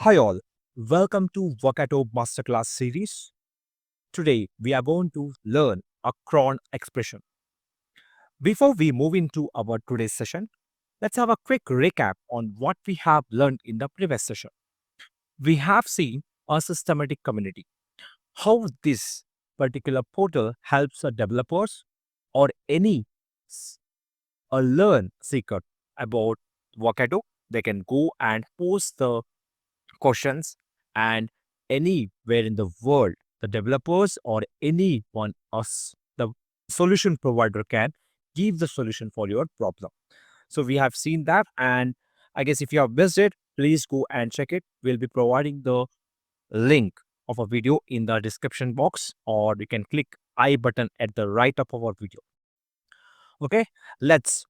Hi all, welcome to Workato Master Class series. Today we are going to learn a CRON expression. Before we move into our today's session, let's have a quick recap on what we have learned in the previous session. We have seen a systematic community, how this particular portal helps the developers or any s- a learn seeker about Workato. They can go and post the questions, and anywhere in the world the developers or anyone else, the solution provider can give the solution for your problem. So we have seen that, and I guess if you have missed it, please go and check it. We'll be providing the link of a video in the description box, or you can click I button at the right of our video. Okay, let's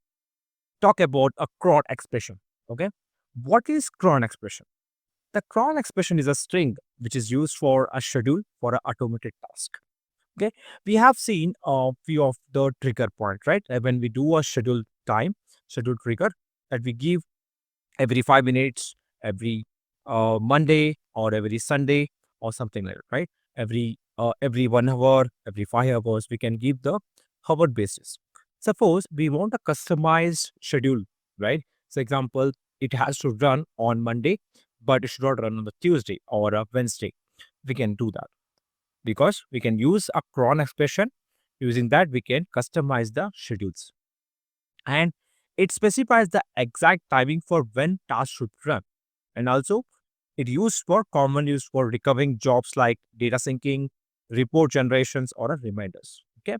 talk about a CRON expression. Okay, what is CRON expression? The cron expression is a string which is used for a schedule for an automated task. Okay, we have seen a few of the trigger point, right? When we do a schedule trigger that we give every 5 minutes, every Monday or every Sunday or something like that, right? Every 1 hour, every 5 hours, we can give the hour basis. Suppose we want a customized schedule, right? So example, it has to run on Monday, but it should not run on the Tuesday or a Wednesday. We can do that because we can use a cron expression. Using that, we can customize the schedules, and it specifies the exact timing for when tasks should run. And also, it used for common use for recovering jobs like data syncing, report generations, or reminders. Okay,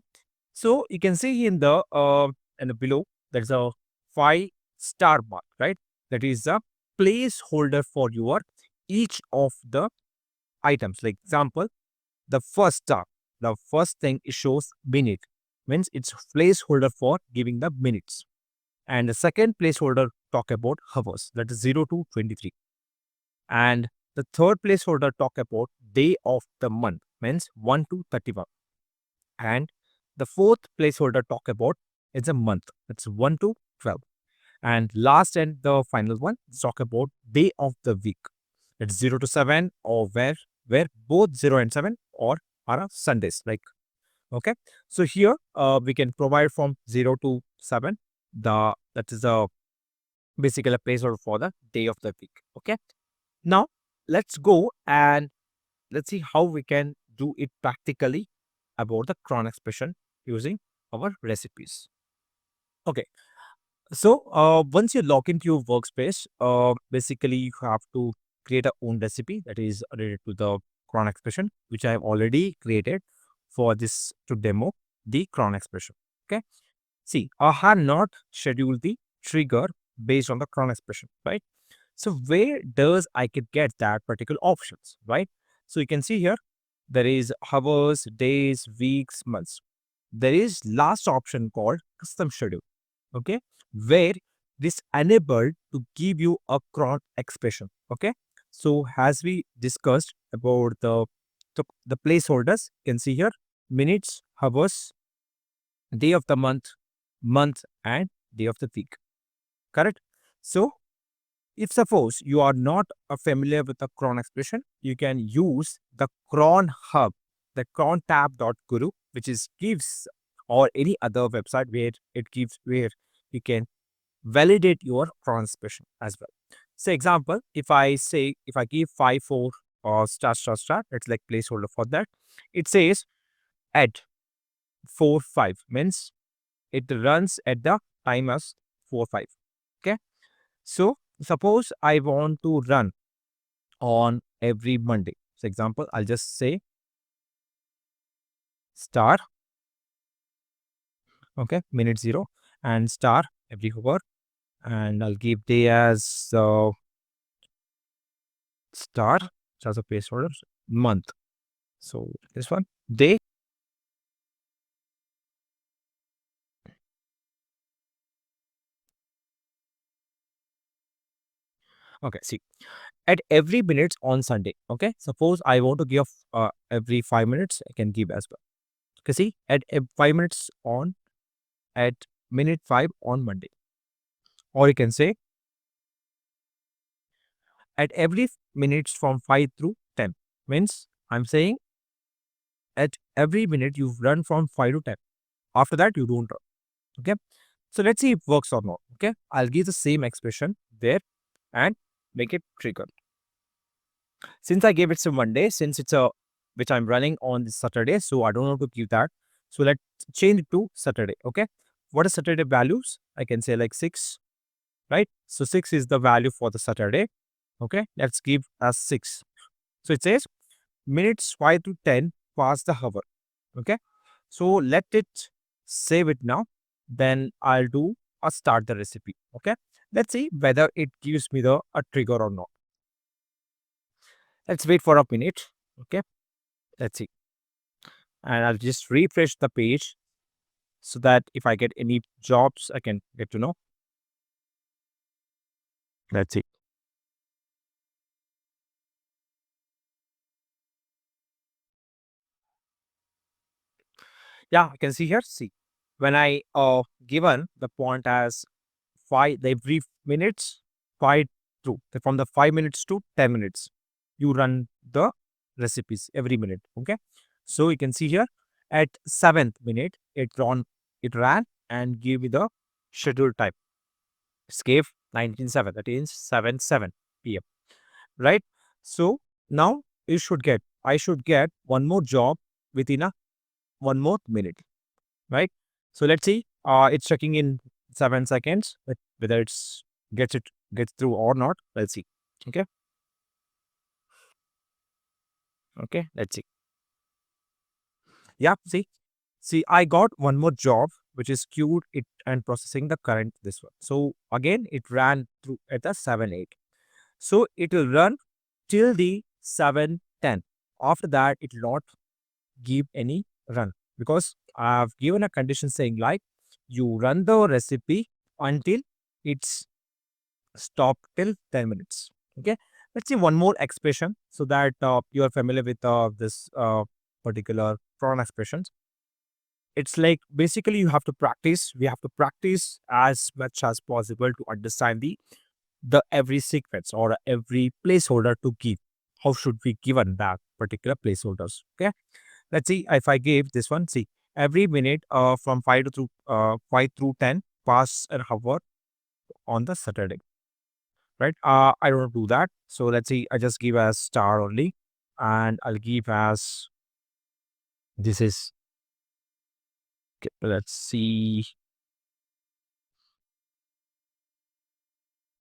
so you can see in the below there's a 5 star mark, right? That is a placeholder for your each of the items. Like example, the first star, the first thing it shows minute, means it's placeholder for giving the minutes. And the second placeholder talk about hours, that is 0 to 23. And the third placeholder talk about day of the month, means 1 to 31. And the fourth placeholder talk about is a month, that's 1 to 12. And last and the final one talk about day of the week, it's 0 to 7, or where both 0 and 7 or are Sundays, like. Okay, so here we can provide from 0 to 7, the that is a basically a placeholder for the day of the week. Okay, now let's go and let's see how we can do it practically about the cron expression using our recipes. Okay, so once you log into your workspace, basically you have to create a own recipe that is related to the cron expression, which I have already created for this to demo the cron expression. Okay, see, I have not scheduled the trigger based on the cron expression, right? So where does I could get that particular options, right? So you can see here there is hours, days, weeks, months. There is last option called custom schedule. Okay, where this enabled to give you a cron expression. Okay, so as we discussed about the placeholders, you can see here minutes, hours, day of the month, and day of the week. Correct. So if suppose you are not familiar with the cron expression, you can use the cron hub, the crontab.guru, which is gives, or any other website where it gives, where you can validate your cron expression as well. So example, if I give 5 4 or star, it's like placeholder for that. It says add 4 5, means it runs at the time as 4 5. Okay, so suppose I want to run on every Monday. So example, I'll just say star, okay, minute 0, and star every hour, and I'll give day as star, as a placeholder, month. So this one, day. Okay, see, at every minute on Sunday. Okay, suppose I want to give every 5 minutes, I can give as well. Okay, see, at 5 minutes on, at minute 5 on Monday, or you can say at every minutes from 5 through 10. Means I'm saying at every minute you run from 5 to 10. After that, you don't run. Okay. So let's see if it works or not. Okay. I'll give the same expression there and make it trigger. Since I gave it some Monday, since it's a which I'm running on this Saturday, so I don't want to give that. So let's change it to Saturday. Okay. What are Saturday values? I can say like 6, right? So 6 is the value for the Saturday. Okay. Let's give as 6. So it says minutes 5 to 10 past the hour. Okay. So let it save it now. Then I'll do a start the recipe. Okay. Let's see whether it gives me the a trigger or not. Let's wait for a minute. Okay. Let's see. And I'll just refresh the page so that if I get any jobs, I can get to know. Let's see. Yeah, I can see here. See, when I given the point as 5 every minutes 5 through from the 5 minutes to 10 minutes, you run the recipes every minute. Okay, so you can see here at 7th minute it ran and give me the schedule time. It's gave 19:07, that is 7:07 p.m. Right. So now I should get one more job within a one more minute, right? So let's see. It's checking in 7 seconds whether it's gets through or not. Let's see. Okay. Okay. Let's see. Yeah. See, I got one more job which is queued it and processing the current this one. So again, it ran through at the 7:08. So it will run till the 7:10. After that, it will not give any run because I've given a condition saying like you run the recipe until it's stopped till 10 minutes. Okay. Let's see one more expression so that you are familiar with this particular prawn expressions. It's like basically you have to practice. We have to practice as much as possible to understand the every sequence or every placeholder to give. How should we given that particular placeholders? Okay. Let's see if I gave this one. See, every minute from 5 through 10 pass an hour on the Saturday, right? I don't do that. So let's see. I just give as star only, and I'll give as this is. Okay, let's see.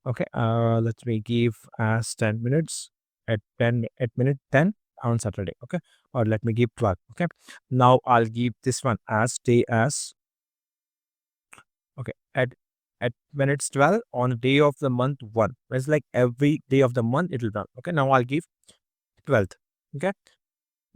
Okay. Let me give as 10 minutes at minute 10 on Saturday. Okay, or let me give 12. Okay. Now I'll give this one as day as. Okay. At when it's 12 on the day of the month 1. It's like every day of the month it will run. Okay. Now I'll give 12th. Okay.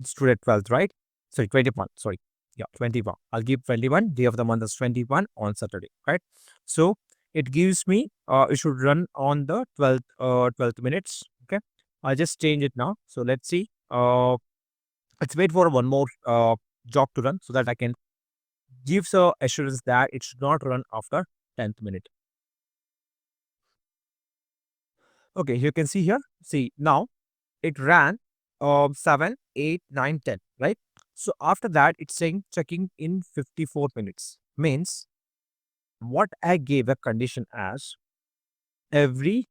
It's today 12th, right? Sorry, 21. Sorry. Yeah, 21. I'll give 21. Day of the month is 21 on Saturday. Right. So it gives me it should run on the 12th minutes. Okay. I'll just change it now. So let's see. Let's wait for one more job to run so that I can gives a assurance that it should not run after 10th minute. Okay, you can see here. See, now it ran 7, 8, 9, 10, right? So after that, it's saying checking in 54 minutes. Means what I gave a condition as every,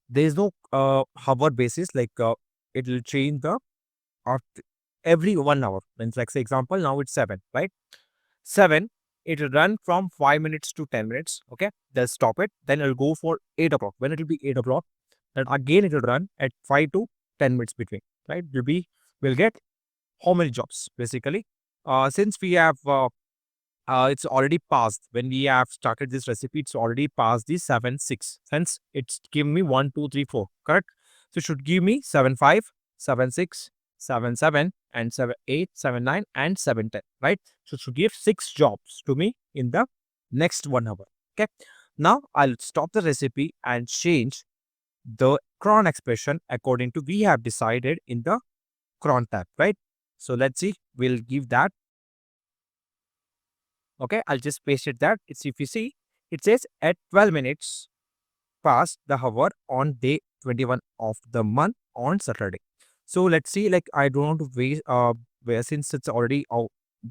there is no hour basis, like it will change the after every 1 hour. Means like, say, example, now it's 7, right? 7, it will run from 5 minutes to 10 minutes. Okay, they'll stop it. Then it'll go for 8 o'clock. When it will be 8 o'clock, then again it will run at 5 to 10 minutes between. Right, we'll get how many jobs basically. Since we have it's already passed when we have started this recipe. It's already passed the 7 6. Since it's given me 1 2 3 4, correct? So it should give me 7 5, 7 6, 7 7, and 7 8, 7 9, and 7 10. Right? So it should give 6 jobs to me in the next 1 hour. Okay. Now I'll stop the recipe and change the cron expression according to we have decided in the cron tab. Right? So let's see. We'll give that. Okay, I'll just paste it that. It's if you see, it says at 12 minutes past the hour on day 21 of the month on Saturday. So let's see, like I don't want to waste where since it's already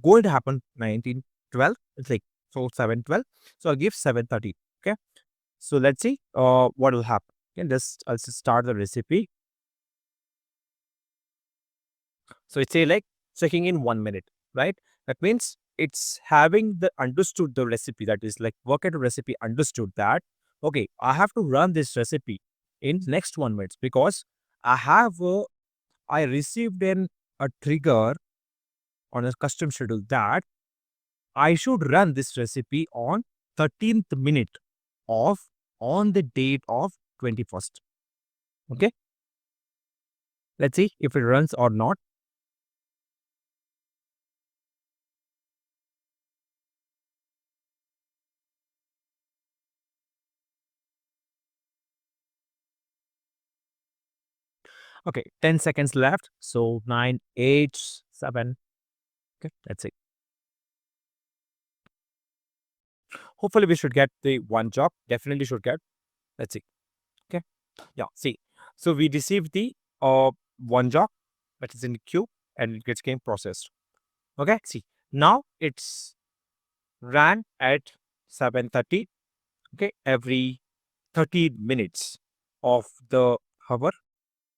going to happen 1912. It's like so 712. So I'll give 7:30. Okay. So let's see what will happen. Okay, I'll just start the recipe. So it's say like checking in 1 minute, right? That means it's having the understood the recipe, that is like Workato recipe understood that okay, I have to run this recipe in next 1 minute because I have I received a trigger on a custom schedule that I should run this recipe on 13th minute of on the date of 21st. Okay, let's see if it runs or not. Okay, 10 seconds left. So 9, 8, 7. Okay, that's it. Hopefully, we should get the one job. Definitely should get. Let's see. Okay. Yeah. See. So we received the one job that is in the queue and it gets game processed. Okay. See. Now it's ran at 7:30. Okay. Every 30 minutes of the hour.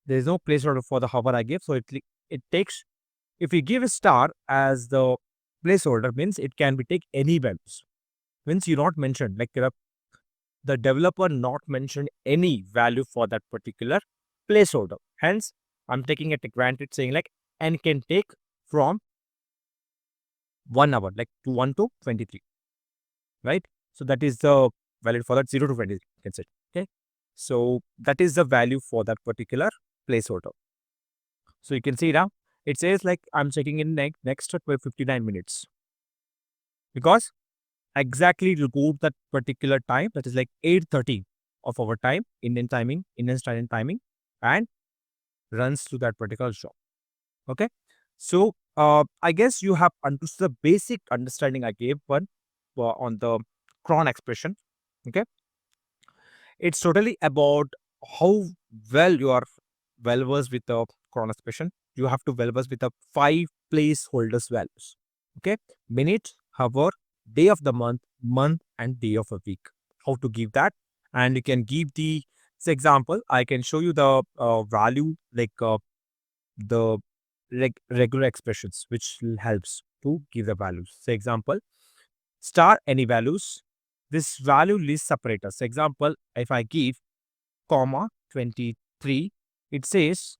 There is no placeholder for the hour I give. So it takes, if you give a star as the placeholder, means it can be take any values. Means you not mentioned, like the developer not mentioned any value for that particular placeholder. Hence, I'm taking it granted saying like and can take from 1 hour, like to 1 to 23, right? So that is the value for that 0 to 23, you can say. Okay. So that is the value for that particular placeholder. So you can see now it says like I'm checking in next 59 minutes because exactly it will go to that particular time, that is like 8:30 of our time, Indian timing, Indian standard timing, and runs to that particular job. Okay. So I guess you have understood the basic understanding I gave one on the cron expression. Okay. It's totally about how well you are well versed with the cron expression. You have to well versed with the 5 placeholders values. Okay. Minute, hour, day of the month, and day of a week. How to give that. And you can give the, say example, I can show you the value like the regular expressions which helps to give the values. Say example, star any values. This value list separators. Example, if I give comma 23, it says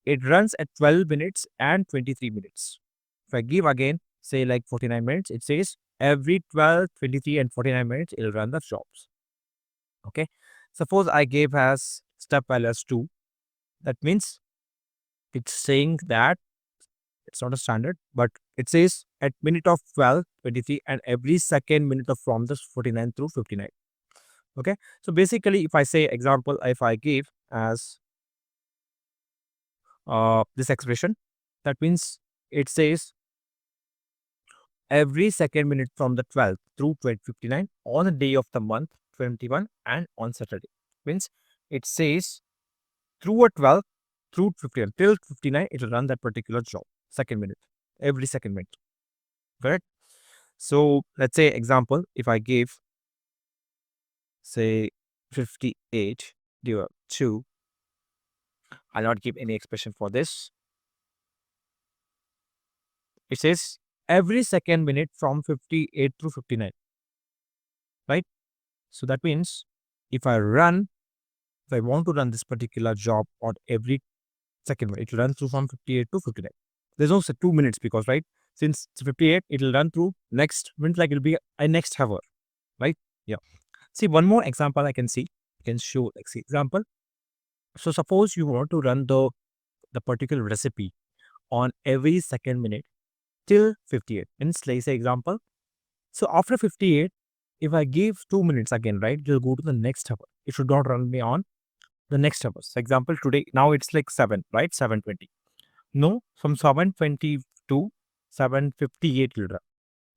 it runs at 12 minutes and 23 minutes. If I give again, say like 49 minutes, it says every 12, 23, and 49 minutes, it'll run the jobs. Okay. Suppose I gave as step value as 2. That means it's saying that it's not a standard, but it says at minute of 12, 23, and every second minute of from the 49 through 59. Okay. So basically, if I say example, if I give as this expression, that means it says every second minute from the 12th through 12:59 on the day of the month 21 and on Saturday. Means it says through a 12 through 59 till 59, it will run that particular job. Second minute, every second minute. Correct? So let's say example, if I give say 58 divided 2, I'll not give any expression for this. It says every second minute from 58 to 59, right? So that means if I run, if I want to run this particular job on every second minute, it will run through from 58 to 59. There's no 2 minutes because, right? Since it's 58, it will run through next minute, like it'll be a next hour, right? Yeah. See, one more example I can see. I can show, like, see, example. So suppose you want to run the particular recipe on every second minute till 58. Means, like, say example. So after 58, if I give 2 minutes again, right, it will go to the next hour. It should not run me on the next hour. So example, today, now it's like 7, right? 7:20. No, from 7:20 to 7:58 will run.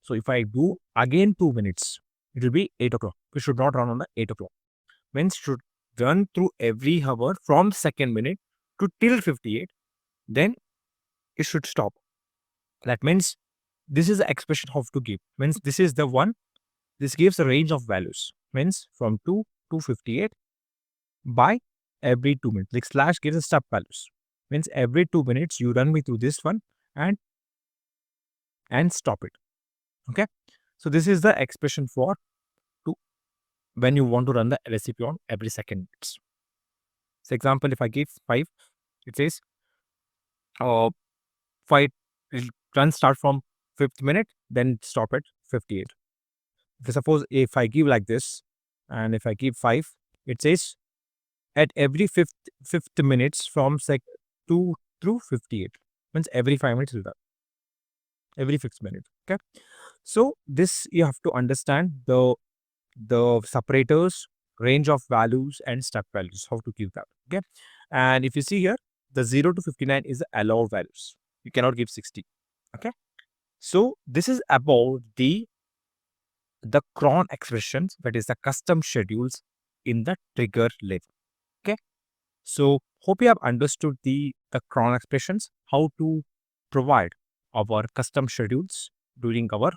So if I do again 2 minutes, it will be 8 o'clock. We should not run on the 8 o'clock. Means should run through every hour from second minute to till 58, then it should stop. That means this is the expression how to give. Means this is the one. This gives a range of values. Means from 2 to 58 by every 2 minutes. Like slash gives a step values. Means every 2 minutes you run me through this one and stop it. Okay. So this is the expression for to when you want to run the recipe on every second minutes. So example, if I give 5, it says 5 will run start from 5th minute, then stop at 58. Suppose if I give like this, and if I give 5, it says at every fifth minutes from 2 through 58. Means every 5 minutes will run. Every 5th minute. Okay. So this you have to understand the separators, range of values and step values, how to give that. Okay. And if you see here, the 0 to 59 is the allowed values. You cannot give 60. Okay. So this is about the CRON expressions, that is the custom schedules in the trigger level. Okay. So hope you have understood the CRON expressions, how to provide our custom schedules during our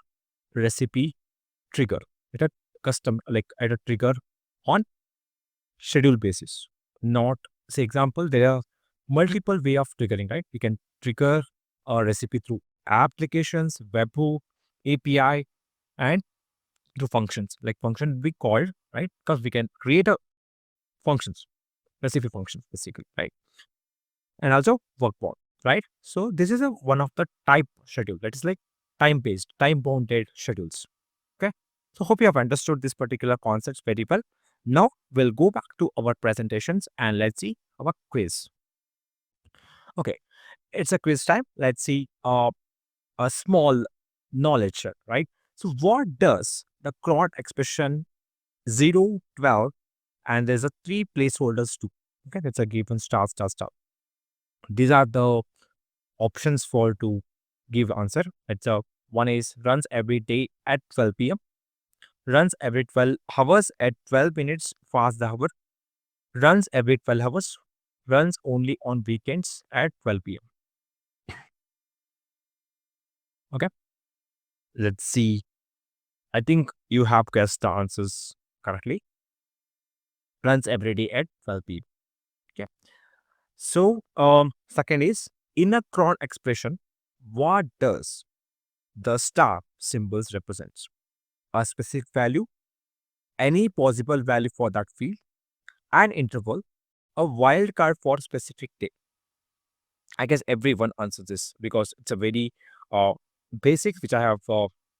recipe trigger. At a custom, like at a trigger on schedule basis. Not, say example, there are multiple way of triggering, right? We can trigger a recipe through applications, webhook, API, and through functions. Like function we called, right? Because we can create a functions, recipe functions basically, right? And also workbound, right? So this is a one of the type schedule that is like time-based, time-bounded schedules. Okay. So hope you have understood this particular concepts very well. Now we'll go back to our presentations and let's see our quiz. Okay, it's a quiz time. Let's see a small knowledge check, right? So what does the CRON expression 0, 12, and there's a 3 placeholders too. Okay, that's a given star, star, star. These are the options for to give answer. It's a one is runs every day at 12 p.m. Runs every 12 hours at 12 minutes fast the hour. Runs every 12 hours. Runs only on weekends at 12 p.m. Okay, let's see. I think you have guessed the answers correctly. Runs every day at 12 p.m. Okay. So, second is in a CRON expression, what does the star symbols represents? A specific value, any possible value for that field, an interval, a wildcard for specific day. I guess everyone answers this because it's a very uh, basic which I have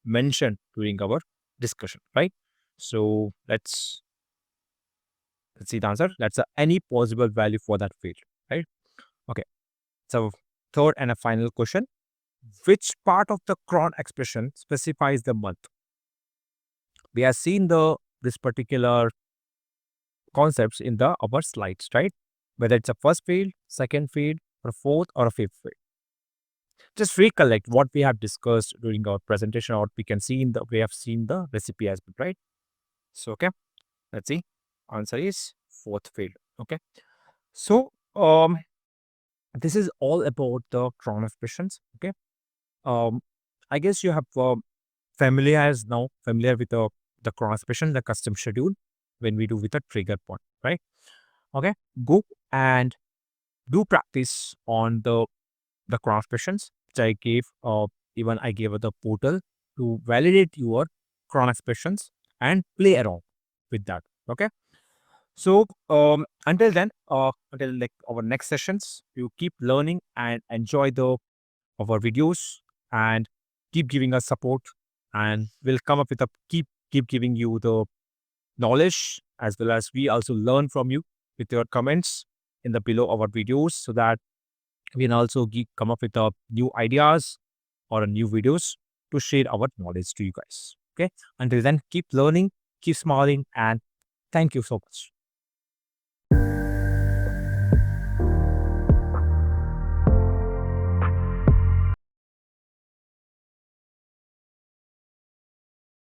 mentioned during our discussion, right? So let's see the answer. That's any possible value for that field, right? Okay. So third and a final question: which part of the CRON expression specifies the month? We have seen this particular concepts in the our slides, right? Whether it's a first field, second field, or fourth or a fifth field. Just recollect what we have discussed during our presentation, or what we can see in the we have seen the recipe as well, right? So okay, let's see. Answer is fourth field. Okay. So this is all about the CRON expressions. Okay. Um, I guess you have familiar with the CRON expression, the custom schedule when we do with a trigger point, right? Okay. Go and do practice on the CRON expressions which I gave. Even I gave the portal to validate your CRON expressions and play around with that. Okay. So until then, until like our next sessions, you keep learning and enjoy the our videos and keep giving us support, and we'll come up with a keep giving you the knowledge as well as we also learn from you with your comments in the below our videos, so that we can also come up with new ideas or new videos to share our knowledge to you guys. Okay. Until then, keep learning, keep smiling, and thank you so much.